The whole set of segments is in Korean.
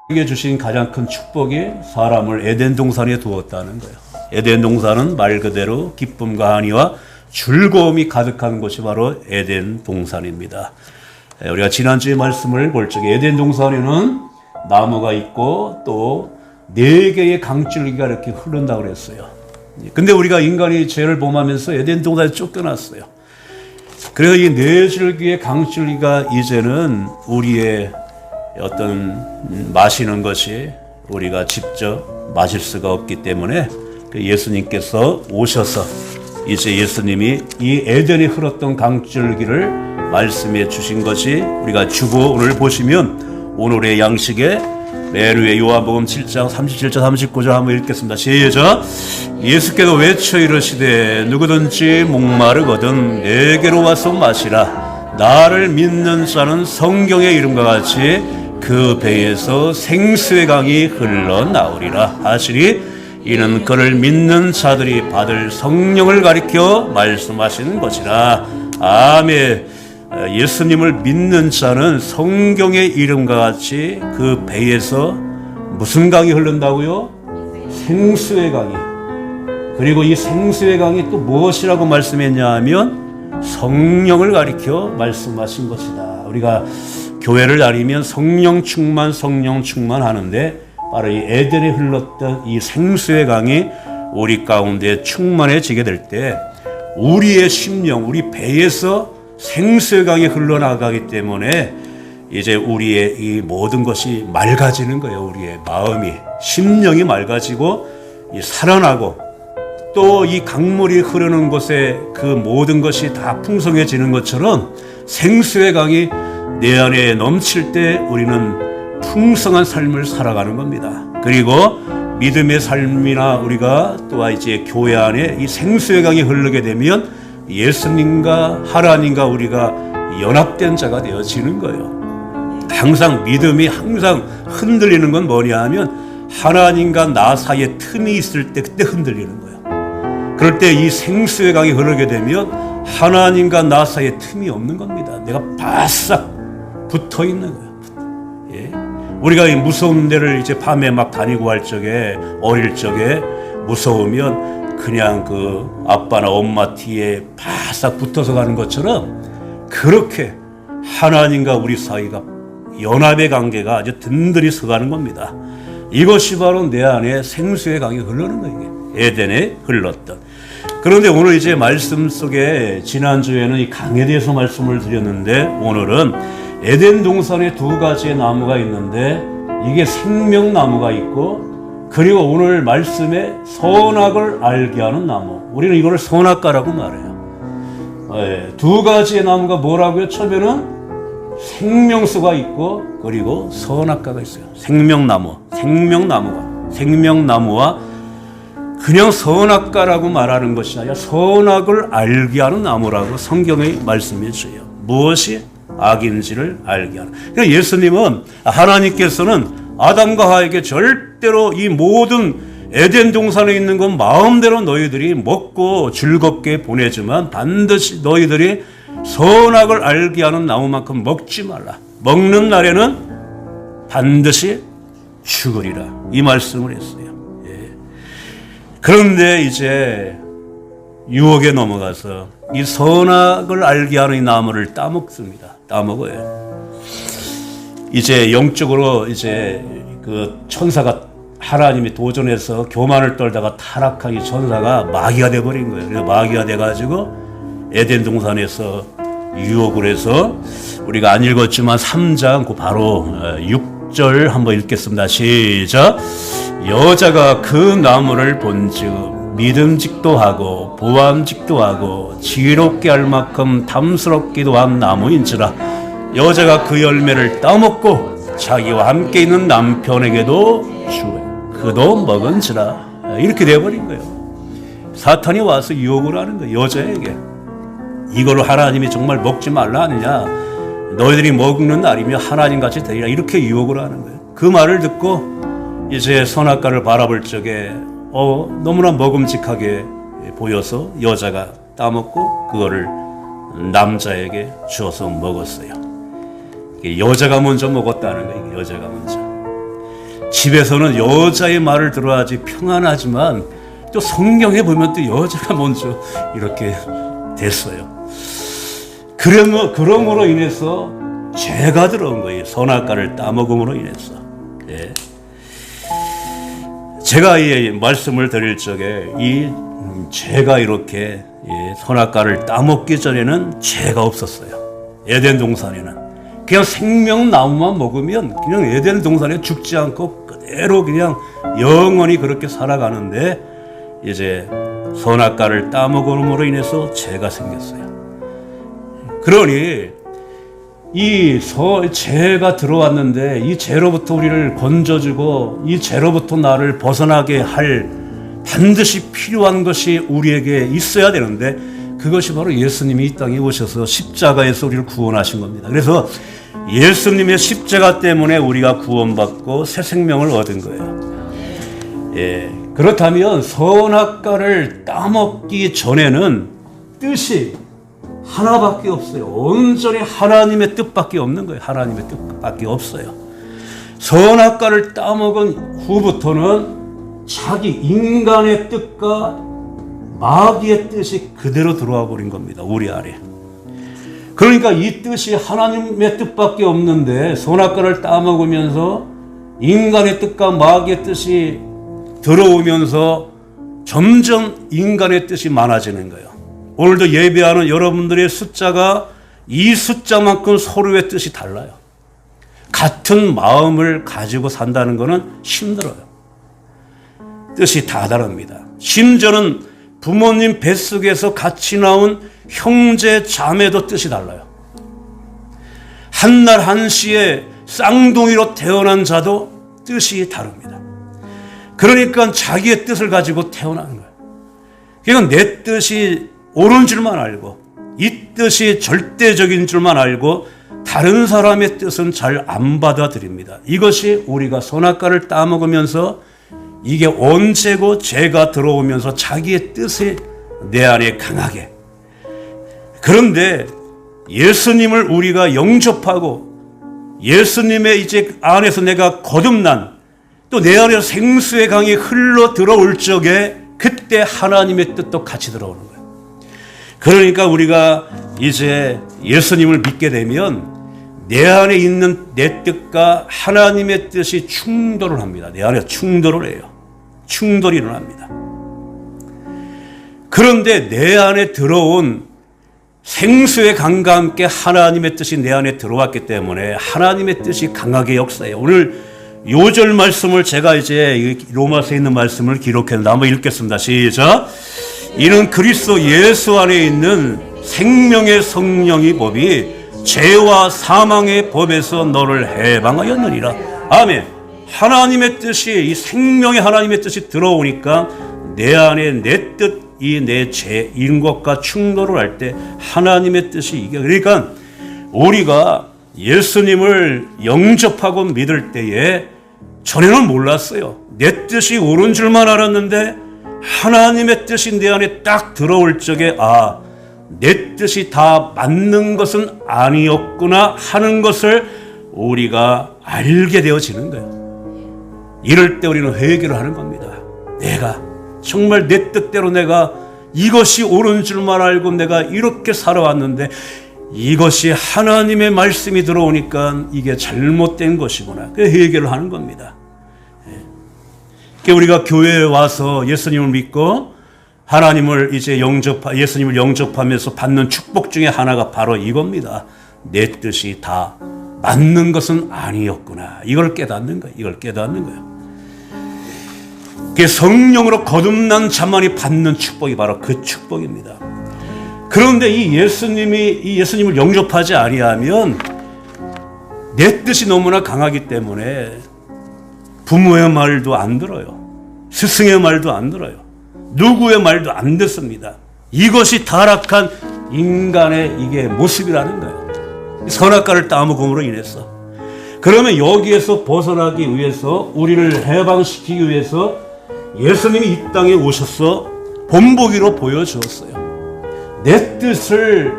에게 주신 가장 큰 축복이 사람을 에덴 동산에 두었다는 거예요. 에덴 동산은 말 그대로 기쁨과 한의와 즐거움이 가득한 곳이 바로 에덴 동산입니다. 우리가 지난주에 말씀을 볼 적에 에덴 동산에는 나무가 있고 또 4개의 강줄기가 이렇게 흐른다고 그랬어요. 근데 우리가 인간이 죄를 범하면서 에덴 동산에 쫓겨났어요. 그래서 이 4줄기의 강줄기가 이제는 우리의 어떤 마시는 것이 우리가 직접 마실 수가 없기 때문에 예수님께서 오셔서 이제 예수님이 이 에덴에 흘렀던 강줄기를 말씀해 주신 것이 우리가 주고 오늘 보시면 오늘의 양식에 맨 위에 요한복음 7장 37절 39절 한번 읽겠습니다. 시작. 예수께서 외쳐 이르시되 누구든지 목마르거든 내게로 와서 마시라. 나를 믿는 자는 성경의 이름과 같이 그 배에서 생수의 강이 흘러나오리라 하시니 이는 그를 믿는 자들이 받을 성령을 가리켜 말씀하시는 것이라. 아멘. 예수님을 믿는 자는 성경의 이름과 같이 그 배에서 무슨 강이 흐른다고요? 생수의 강이. 그리고 이 생수의 강이 또 무엇이라고 말씀했냐 하면 성령을 가리켜 말씀하신 것이다. 우리가 교회를 다니면 성령 충만 하는데 바로 이 에덴에 흘렀던 이 생수의 강이 우리 가운데 충만해지게 될 때 우리의 심령, 우리 배에서 생수의 강이 흘러나가기 때문에 이제 우리의 이 모든 것이 맑아지는 거예요. 우리의 마음이, 심령이 맑아지고 살아나고 또 이 강물이 흐르는 곳에 그 모든 것이 다 풍성해지는 것처럼 생수의 강이 내 안에 넘칠 때 우리는 풍성한 삶을 살아가는 겁니다. 그리고 믿음의 삶이나 우리가 또 이제 교회 안에 이 생수의 강이 흐르게 되면 예수님과 하나님과 우리가 연합된 자가 되어지는 거예요. 항상 믿음이 항상 흔들리는 건 뭐냐 하면 하나님과 나 사이에 틈이 있을 때 그때 흔들리는 거예요. 그럴 때 이 생수의 강이 흐르게 되면 하나님과 나 사이에 틈이 없는 겁니다. 내가 바싹 붙어 있는 거예요. 예. 우리가 이 무서운 데를 이제 밤에 막 다니고 할 적에 어릴 적에 무서우면 그냥 그 아빠나 엄마 뒤에 바싹 붙어서 가는 것처럼 그렇게 하나님과 우리 사이가 연합의 관계가 아주 든든히 서가는 겁니다. 이것이 바로 내 안에 생수의 강이 흐르는 거예요. 에덴에 흘렀던. 그런데 오늘 이제 말씀 속에 지난주에는 이 강에 대해서 말씀을 드렸는데 오늘은 에덴 동산에 2가지의 나무가 있는데 이게 생명나무가 있고 그리고 오늘 말씀에 선악을 알게 하는 나무. 우리는 이거를 선악과라고 말해요. 2가지의 나무가 뭐라고요? 처음에는 생명수가 있고 그리고 선악과가 있어요. 생명나무와 그냥 선악과라고 말하는 것이 아니라 선악을 알게 하는 나무라고 성경에 말씀해 주세요. 무엇이 악인지를 알게 하는. 그러니까 예수님은 하나님께서는 아담과 하와에게 절대로 이 모든 에덴 동산에 있는 건 마음대로 너희들이 먹고 즐겁게 보내지만 반드시 너희들이 선악을 알게 하는 나무만큼 먹지 말라. 먹는 날에는 반드시 죽으리라. 이 말씀을 했어요. 예. 그런데 이제 유혹에 넘어가서 이 선악을 알게 하는 이 나무를 따먹습니다. 따먹어요. 이제 영적으로 이제 그 천사가 하나님이 도전해서 교만을 떨다가 타락한 이 천사가 마귀가 돼버린 거예요. 그래서 마귀가 돼가지고 에덴 동산에서 유혹을 해서 우리가 안 읽었지만 3장 그 바로 6절 한번 읽겠습니다. 시작. 여자가 그 나무를 본즉 믿음직도 하고 보암직도 하고 지혜롭게 할 만큼 탐스럽기도 한 나무인지라 여자가 그 열매를 따먹고 자기와 함께 있는 남편에게도 주어 그도 먹은지라. 이렇게 돼버린 거예요. 사탄이 와서 유혹을 하는 거예요. 여자에게. 이거를 하나님이 정말 먹지 말라 하느냐, 너희들이 먹는 날이면 하나님같이 되리라, 이렇게 유혹을 하는 거예요. 그 말을 듣고 이제 선악과를 바라볼 적에 너무나 먹음직하게 보여서 여자가 따먹고 그거를 남자에게 주어서 먹었어요. 여자가 먼저 먹었다는 거예요. 여자가 먼저. 집에서는 여자의 말을 들어야지 평안하지만 또 성경에 보면 또 여자가 먼저 이렇게 됐어요. 그러므로 인해서 죄가 들어온 거예요. 선악과를 따먹음으로 인해서. 예. 제가 이 말씀을 드릴 적에 이 죄가 이렇게 선악과를 따먹기 전에는 죄가 없었어요. 에덴 동산에는 그냥 생명나무만 먹으면 그냥 에덴 동산에 죽지 않고 그대로 그냥 영원히 그렇게 살아가는데 이제 선악과를 따먹음으로 인해서 죄가 생겼어요. 그러니 이 죄가 들어왔는데 이 죄로부터 우리를 건져주고 이 죄로부터 나를 벗어나게 할 반드시 필요한 것이 우리에게 있어야 되는데 그것이 바로 예수님이 이 땅에 오셔서 십자가에서 우리를 구원하신 겁니다. 그래서 예수님의 십자가 때문에 우리가 구원받고 새 생명을 얻은 거예요. 예, 그렇다면 선악과를 따먹기 전에는 뜻이 하나밖에 없어요. 온전히 하나님의 뜻밖에 없는 거예요. 하나님의 뜻밖에 없어요. 선악과를 따먹은 후부터는 자기 인간의 뜻과 마귀의 뜻이 그대로 들어와 버린 겁니다. 우리 안에. 그러니까 이 뜻이 하나님의 뜻밖에 없는데 선악과를 따먹으면서 인간의 뜻과 마귀의 뜻이 들어오면서 점점 인간의 뜻이 많아지는 거예요. 오늘도 예배하는 여러분들의 숫자가 이 숫자만큼 서로의 뜻이 달라요. 같은 마음을 가지고 산다는 것은 힘들어요. 뜻이 다 다릅니다. 심지어는 부모님 뱃속에서 같이 나온 형제 자매도 뜻이 달라요. 한날 한시에 쌍둥이로 태어난 자도 뜻이 다릅니다. 그러니까 자기의 뜻을 가지고 태어나는 거예요. 그러니까 내 뜻이 옳은 줄만 알고 이 뜻이 절대적인 줄만 알고 다른 사람의 뜻은 잘 안 받아들입니다. 이것이 우리가 선악과를 따먹으면서 이게 언제고 죄가 들어오면서 자기의 뜻이 내 안에 강하게. 그런데 예수님을 우리가 영접하고 예수님의 이제 안에서 내가 거듭난 또 내 안에서 생수의 강이 흘러 들어올 적에 그때 하나님의 뜻도 같이 들어오는 거예요. 그러니까 우리가 이제 예수님을 믿게 되면 내 안에 있는 내 뜻과 하나님의 뜻이 충돌을 합니다. 내 안에 충돌을 해요. 충돌이 일어납니다. 그런데 내 안에 들어온 생수의 강과 함께 하나님의 뜻이 내 안에 들어왔기 때문에 하나님의 뜻이 강하게 역사해요. 오늘 요절 말씀을 제가 이제 로마서에 있는 말씀을 기록했는데 한번 읽겠습니다. 시작. 이는 그리스도 예수 안에 있는 생명의 성령의 법이 죄와 사망의 법에서 너를 해방하였느니라. 아멘. 하나님의 뜻이 이 생명의 하나님의 뜻이 들어오니까 내 안에 내 뜻, 이 내 죄인 것과 충돌을 할 때 하나님의 뜻이 이겨. 그러니까 우리가 예수님을 영접하고 믿을 때에 전에는 몰랐어요. 내 뜻이 옳은 줄만 알았는데 하나님의 뜻이 내 안에 딱 들어올 적에 내 뜻이 다 맞는 것은 아니었구나 하는 것을 우리가 알게 되어지는 거예요. 이럴 때 우리는 회개를 하는 겁니다. 내가 정말 내 뜻대로 내가 이것이 옳은 줄만 알고 내가 이렇게 살아왔는데 이것이 하나님의 말씀이 들어오니까 이게 잘못된 것이구나. 그 회개를 하는 겁니다. 우리가 교회에 와서 예수님을 믿고 하나님을 이제 예수님을 영접하면서 받는 축복 중에 하나가 바로 이겁니다. 내 뜻이 다 맞는 것은 아니었구나. 이걸 깨닫는 거예요. 이걸 깨닫는 거예요. 성령으로 거듭난 자만이 받는 축복이 바로 그 축복입니다. 그런데 이 예수님을 영접하지 아니하면 내 뜻이 너무나 강하기 때문에 부모의 말도 안 들어요. 스승의 말도 안 들어요. 누구의 말도 안 듣습니다. 이것이 타락한 인간의 이게 모습이라는 거예요. 선악과를 따먹음으로 인해서. 그러면 여기에서 벗어나기 위해서 우리를 해방시키기 위해서 예수님이 이 땅에 오셔서 본보기로 보여주었어요. 내 뜻을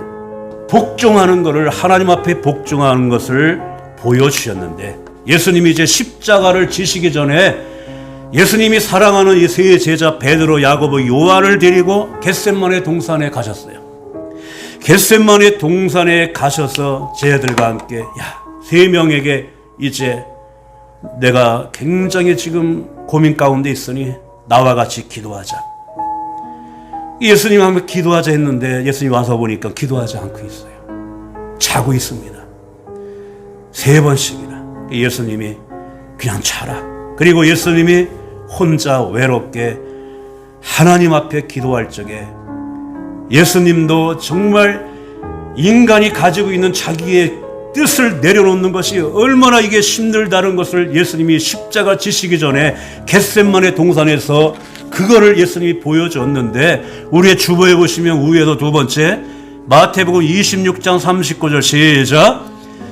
복종하는 것을 하나님 앞에 복종하는 것을 보여주셨는데 예수님이 이제 십자가를 지시기 전에 예수님이 사랑하는 이 세 제자 베드로, 야고보, 요한을 데리고 겟세마네 동산에 가셨어요. 겟세마네 동산에 가셔서 제자들과 함께 세 명에게 이제 내가 굉장히 지금 고민 가운데 있으니 나와 같이 기도하자. 예수님 한번 기도하자 했는데 예수님 와서 보니까 기도하지 않고 있어요. 자고 있습니다. 3번씩이나 예수님이 그냥 자라. 그리고 예수님이 혼자 외롭게 하나님 앞에 기도할 적에 예수님도 정말 인간이 가지고 있는 자기의 뜻을 내려놓는 것이 얼마나 이게 힘들다는 것을 예수님이 십자가 지시기 전에 겟세마네 동산에서 그거를 예수님이 보여줬는데, 우리의 주보에 보시면 위에도 2번째 마태복음 26장 39절 시작.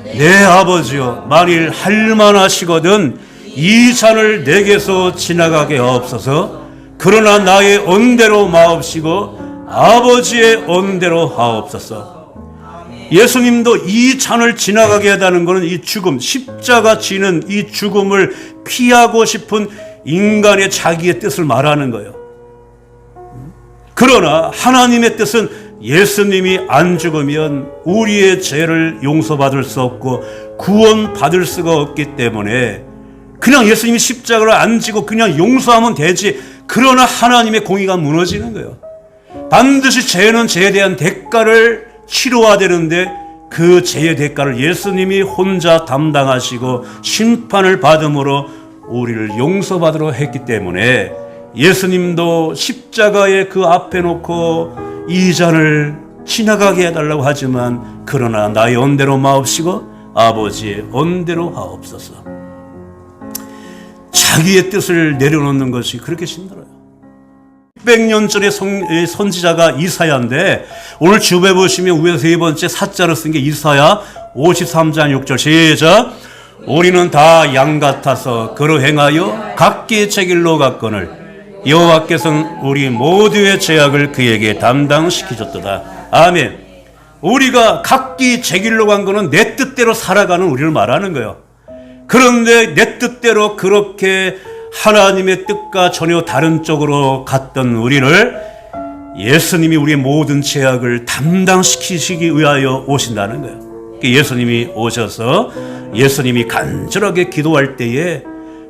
내 아버지여, 만일 할만하시거든 이 잔을 내게서 지나가게 하옵소서. 그러나 나의 언대로 마옵시고 아버지의 언대로 하옵소서. 예수님도 이 잔을 지나가게 하다는 것은 이 죽음, 십자가 지는 이 죽음을 피하고 싶은 인간의 자기의 뜻을 말하는 거예요. 그러나 하나님의 뜻은 예수님이 안 죽으면 우리의 죄를 용서받을 수 없고 구원받을 수가 없기 때문에 그냥 예수님이 십자가를 안 지고 그냥 용서하면 되지. 그러나 하나님의 공의가 무너지는 거예요. 반드시 죄는 죄에 대한 대가를 치러야 되는데 그 죄의 대가를 예수님이 혼자 담당하시고 심판을 받음으로 우리를 용서받으러 했기 때문에 예수님도 십자가의 그 앞에 놓고 이 잔을 지나가게 해달라고 하지만 그러나 나의 언대로 마옵시고 아버지의 언대로 하옵소서. 자기의 뜻을 내려놓는 것이 그렇게 힘들어요. 600년 전의 선지자가 이사야인데 오늘 주배 보시면 위에 3번째 사자를 쓴 게 이사야 53장 6절 시작. 우리는 다 양 같아서 그로 행하여 각기 제 길로 갔거늘 여호와께서는 우리 모두의 죄악을 그에게 담당시키셨도다. 아멘. 우리가 각기 제 길로 간 거는 내 뜻대로 살아가는 우리를 말하는 거예요. 그런데 내 뜻대로 그렇게 하나님의 뜻과 전혀 다른 쪽으로 갔던 우리를 예수님이 우리의 모든 죄악을 담당시키시기 위하여 오신다는 거예요. 예수님이 오셔서 예수님이 간절하게 기도할 때에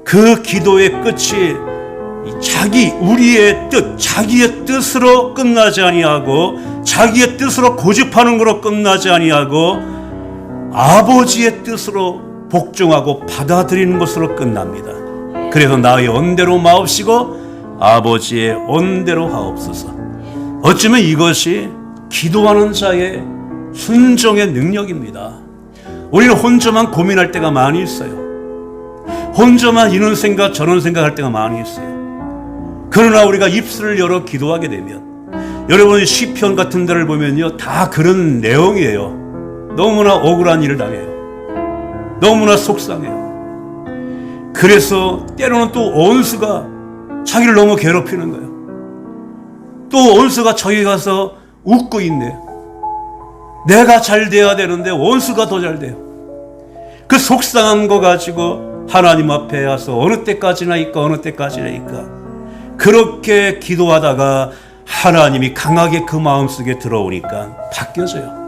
그 기도의 끝이 우리의 뜻, 자기의 뜻으로 끝나지 아니하고 자기의 뜻으로 고집하는 것으로 끝나지 아니하고 아버지의 뜻으로 복종하고 받아들이는 것으로 끝납니다. 그래서 나의 언대로 마옵시고 아버지의 언대로 하옵소서. 어쩌면 이것이 기도하는 자의 순종의 능력입니다. 우리는 혼자만 고민할 때가 많이 있어요. 혼자만 이런 생각 저런 생각할 때가 많이 있어요. 그러나 우리가 입술을 열어 기도하게 되면 여러분 시편 같은 데를 보면요 다 그런 내용이에요. 너무나 억울한 일을 당해요. 너무나 속상해요. 그래서 때로는 또 원수가 자기를 너무 괴롭히는 거예요. 또 원수가 저기 가서 웃고 있네요. 내가 잘 돼야 되는데 원수가 더 잘 돼요. 그 속상한 거 가지고 하나님 앞에 와서 어느 때까지나 있까 어느 때까지나 있까 그렇게 기도하다가 하나님이 강하게 그 마음속에 들어오니까 바뀌어져요.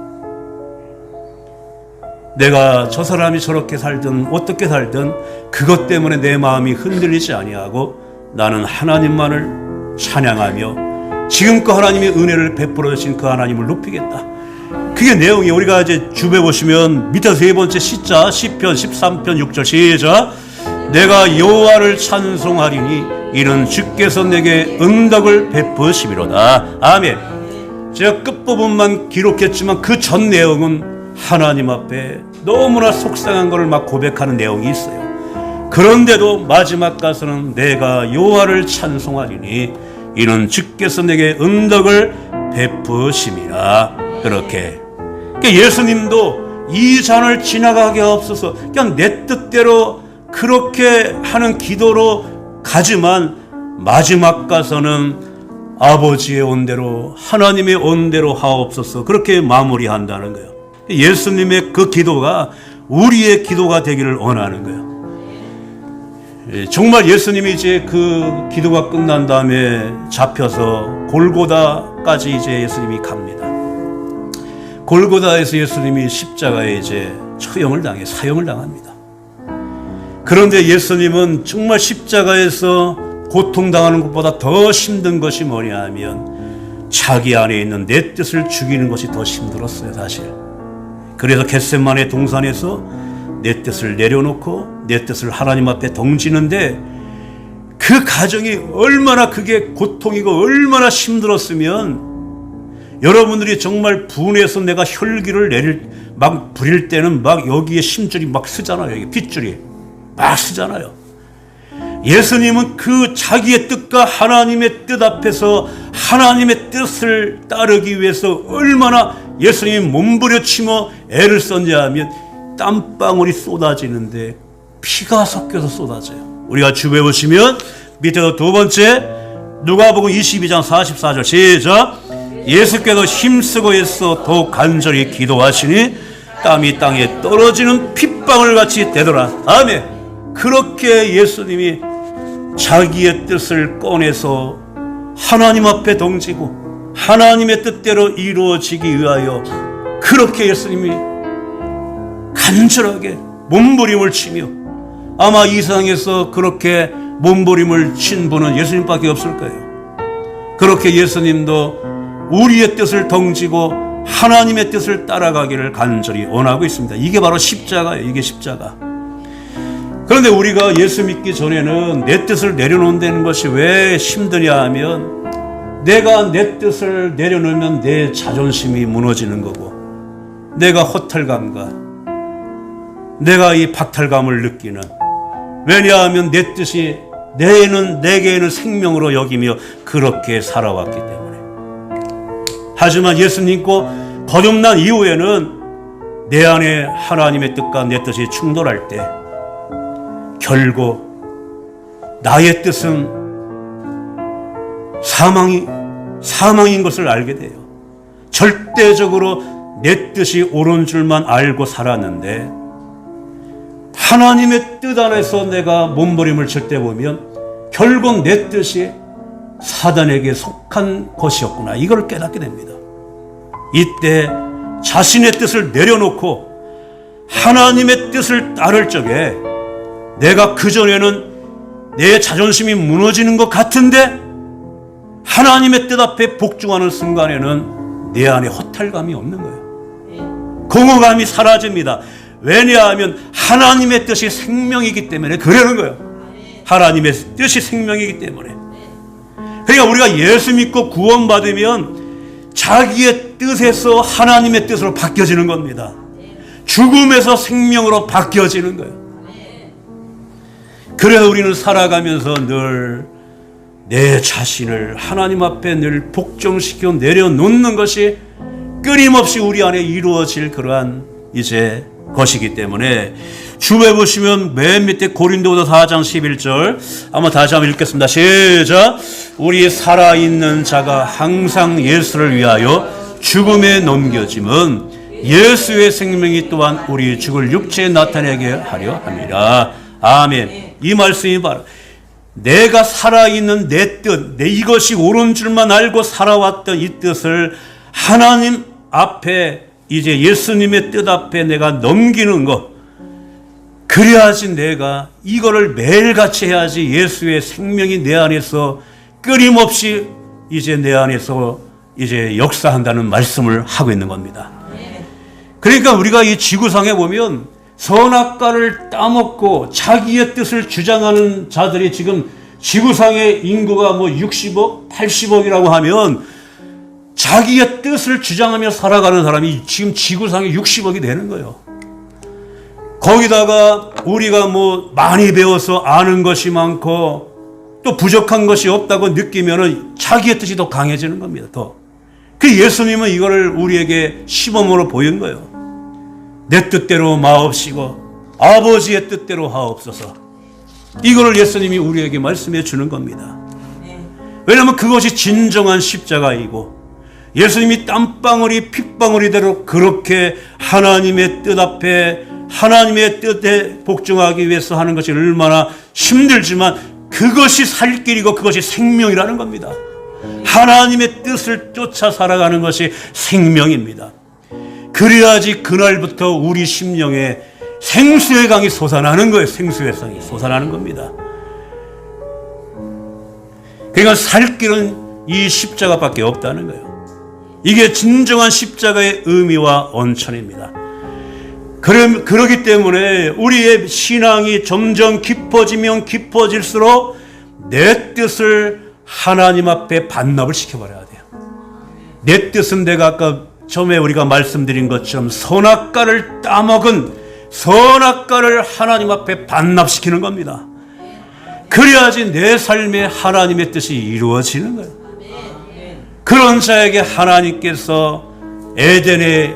내가 저 사람이 저렇게 살든 어떻게 살든 그것 때문에 내 마음이 흔들리지 아니하고 나는 하나님만을 찬양하며 지금껏 하나님의 은혜를 베풀어 주신 그 하나님을 높이겠다. 그게 내용이에요. 우리가 이제 주배 보시면 밑에 3번째 시자 시편 13편 6절 시작. 내가 여호와를 찬송하리니 이는 주께서 내게 은덕을 베푸심이로다. 아멘. 제가 끝부분만 기록했지만 그 전 내용은 하나님 앞에 너무나 속상한 것을 막 고백하는 내용이 있어요. 그런데도 마지막 가서는 내가 여호와를 찬송하리니 이는 주께서 내게 은덕을 베푸심이라. 그렇게 예수님도 이 잔을 지나가게 하옵소서. 그냥 내 뜻대로 그렇게 하는 기도로 가지만 마지막 가서는 아버지의 온대로 하나님의 온대로 하옵소서. 그렇게 마무리한다는 거예요. 예수님의 그 기도가 우리의 기도가 되기를 원하는 거예요. 정말 예수님이 이제 그 기도가 끝난 다음에 잡혀서 골고다까지 이제 예수님이 갑니다. 골고다에서 예수님이 십자가에 이제 사형을 당합니다. 그런데 예수님은 정말 십자가에서 고통당하는 것보다 더 힘든 것이 뭐냐 하면 자기 안에 있는 내 뜻을 죽이는 것이 더 힘들었어요, 사실. 그래서 겟세마네 동산에서 내 뜻을 내려놓고 내 뜻을 하나님 앞에 던지는데 그 과정이 얼마나 그게 고통이고 얼마나 힘들었으면 여러분들이 정말 분해서 내가 혈기를 막 부릴 때는 막 여기에 심줄이 막 쓰잖아요. 여기 핏줄이 막 쓰잖아요. 예수님은 그 자기의 뜻과 하나님의 뜻 앞에서 하나님의 뜻을 따르기 위해서 얼마나 예수님이 몸부려치며 애를 썼냐 하면 땀방울이 쏟아지는데 피가 섞여서 쏟아져요. 우리가 주부에 보시면 밑에서 두 번째 누가복음 22장 44절 시작. 예수께서 힘쓰고 애써 더욱 간절히 기도하시니 땀이 땅에 떨어지는 핏방울 같이 되더라. 아멘. 그렇게 예수님이 자기의 뜻을 꺼내서 하나님 앞에 던지고 하나님의 뜻대로 이루어지기 위하여 그렇게 예수님이 간절하게 몸부림을 치며 아마 이 세상에서 그렇게 몸부림을 친 분은 예수님밖에 없을 거예요. 그렇게 예수님도 우리의 뜻을 던지고 하나님의 뜻을 따라가기를 간절히 원하고 있습니다. 이게 바로 십자가예요. 이게 십자가. 그런데 우리가 예수 믿기 전에는 내 뜻을 내려놓는다는 것이 왜 힘드냐 하면 내가 내 뜻을 내려놓으면 내 자존심이 무너지는 거고 내가 허탈감과 내가 이 박탈감을 느끼는, 왜냐하면 내 뜻이 내게에는 생명으로 여기며 그렇게 살아왔기 때문에. 하지만 예수 믿고 거듭난 이후에는 내 안에 하나님의 뜻과 내 뜻이 충돌할 때 결국 나의 뜻은 사망인 것을 알게 돼요. 절대적으로 내 뜻이 옳은 줄만 알고 살았는데 하나님의 뜻 안에서 내가 몸부림을 칠 때 보면 결국 내 뜻이 사단에게 속한 것이었구나, 이걸 깨닫게 됩니다. 이때 자신의 뜻을 내려놓고 하나님의 뜻을 따를 적에 내가 그전에는 내 자존심이 무너지는 것 같은데 하나님의 뜻 앞에 복종하는 순간에는 내 안에 허탈감이 없는 거예요. 공허감이 사라집니다. 왜냐하면 하나님의 뜻이 생명이기 때문에 그러는 거예요. 하나님의 뜻이 생명이기 때문에. 그러니까 우리가 예수 믿고 구원받으면 자기의 뜻에서 하나님의 뜻으로 바뀌어지는 겁니다. 죽음에서 생명으로 바뀌어지는 거예요. 그래서 우리는 살아가면서 늘 내 자신을 하나님 앞에 늘 복종시켜 내려놓는 것이 끊임없이 우리 안에 이루어질 그러한 이제 것이기 때문에 주에 보시면 맨 밑에 고린도후서 4장 11절 한번 다시 한번 읽겠습니다. 시작. 우리 살아있는 자가 항상 예수를 위하여 죽음에 넘겨짐은 예수의 생명이 또한 우리 죽을 육체에 나타내게 하려 합니다. 아멘. 이 말씀이 바로 내가 살아있는 내 뜻, 이것이 옳은 줄만 알고 살아왔던 이 뜻을 하나님 앞에 이제 예수님의 뜻 앞에 내가 넘기는 것, 그래야지 내가 이거를 매일같이 해야지 예수의 생명이 내 안에서 끊임없이 이제 내 안에서 이제 역사한다는 말씀을 하고 있는 겁니다. 그러니까 우리가 이 지구상에 보면 선악과를 따먹고 자기의 뜻을 주장하는 자들이 지금 지구상의 인구가 뭐 60억, 80억이라고 하면 자기의 뜻을 주장하며 살아가는 사람이 지금 지구상에 60억이 되는 거예요. 거기다가 우리가 뭐 많이 배워서 아는 것이 많고 또 부족한 것이 없다고 느끼면은 자기의 뜻이 더 강해지는 겁니다. 더. 그 예수님은 이거를 우리에게 시범으로 보인 거예요. 내 뜻대로 마옵시고 아버지의 뜻대로 하옵소서. 이거를 예수님이 우리에게 말씀해 주는 겁니다. 왜냐하면 그것이 진정한 십자가이고 예수님이 땀방울이 핏방울이대로 그렇게 하나님의 뜻 앞에 하나님의 뜻에 복종하기 위해서 하는 것이 얼마나 힘들지만 그것이 살 길이고 그것이 생명이라는 겁니다. 하나님의 뜻을 쫓아 살아가는 것이 생명입니다. 그래야지 그날부터 우리 심령에 생수의 강이 솟아나는 거예요. 생수의 강이 솟아나는 겁니다. 그러니까 살 길은 이 십자가밖에 없다는 거예요. 이게 진정한 십자가의 의미와 원천입니다. 그러기 때문에 우리의 신앙이 점점 깊어지면 깊어질수록 내 뜻을 하나님 앞에 반납을 시켜버려야 돼요. 내 뜻은 내가 아까 처음에 우리가 말씀드린 것처럼 선악과를 따먹은 선악과를 하나님 앞에 반납시키는 겁니다. 그래야지 내 삶에 하나님의 뜻이 이루어지는 거예요. 그런 자에게 하나님께서 에덴에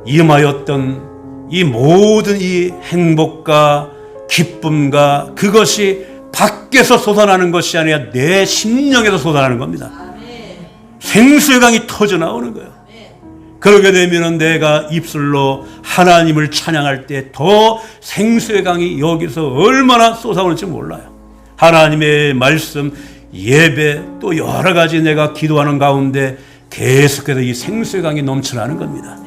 임하였던 이 모든 이 행복과 기쁨과 그것이 밖에서 솟아나는 것이 아니라 내 심령에서 솟아나는 겁니다. 생수의 강이 터져 나오는 거예요. 그러게 되면 내가 입술로 하나님을 찬양할 때 더 생수의 강이 여기서 얼마나 쏟아오는지 몰라요. 하나님의 말씀, 예배, 또 여러 가지 내가 기도하는 가운데 계속해서 이 생수의 강이 넘쳐나는 겁니다.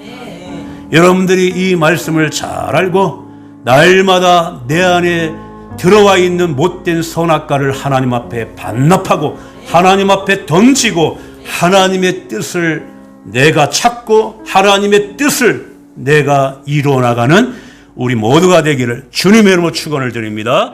여러분들이 이 말씀을 잘 알고 날마다 내 안에 들어와 있는 못된 선악과를 하나님 앞에 반납하고 하나님 앞에 던지고 하나님의 뜻을 내가 찾고 하나님의 뜻을 내가 이루어 나가는 우리 모두가 되기를 주님의 이름으로 축원을 드립니다.